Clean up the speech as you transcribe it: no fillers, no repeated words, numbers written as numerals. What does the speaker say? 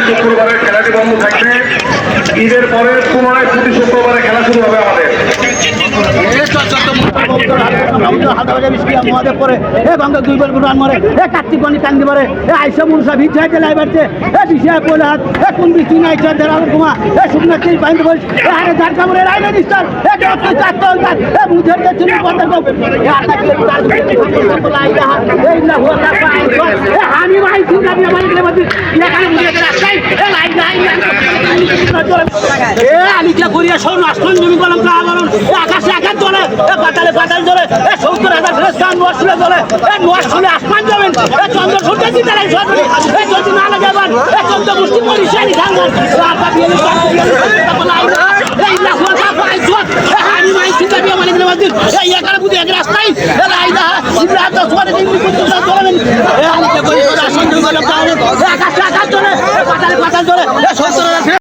শুক্রবারের খেলাটি বন্ধ থাকবে। ঈদের পরে পুনরায় প্রতি শুক্রবারে খেলা শুরু হবে আমাদের। কার্তিক গণি কান্দি পরে আইসা মনুষা ভিজাই দিলাই বাড়ছে বিষয় পড়ে হাত কোন বৃষ্টি নাই ঘুমা শুকনো বাইন্দে বল আরে ধার কামড়ে রাইনে দিস্তার মুঝের চুরি আমি ভাই চিন্তা দিয়ে বাড়িতে আমি যা করিয়া শোন আসন জমি বললাম তা বলুন আকাশে আকাশ চলে পাতালে পাতাল চলে ৭০,০০০ ফেরেশতা নোয়াশলে চলে নোয়াশলে আসমান যাবেন চন্দ্র সূর্য দিতে নাই সরকারি যদি না লাগে আবার চন্দ্র গোষ্ঠী পরিশানি খাঙ্গার রাতা দিয়ে আমি মাই চিন্তা দিয়ে মানে মসজিদ এই একারে বুঝে এক রাস্তায় লাইলা ইব্রাহিম তো সোয়ারে দিন চলেন আমি কই আসন জমি বললাম তা আকাশে আকাশ চলে পাতালে পাতাল চলে ৭০,০০০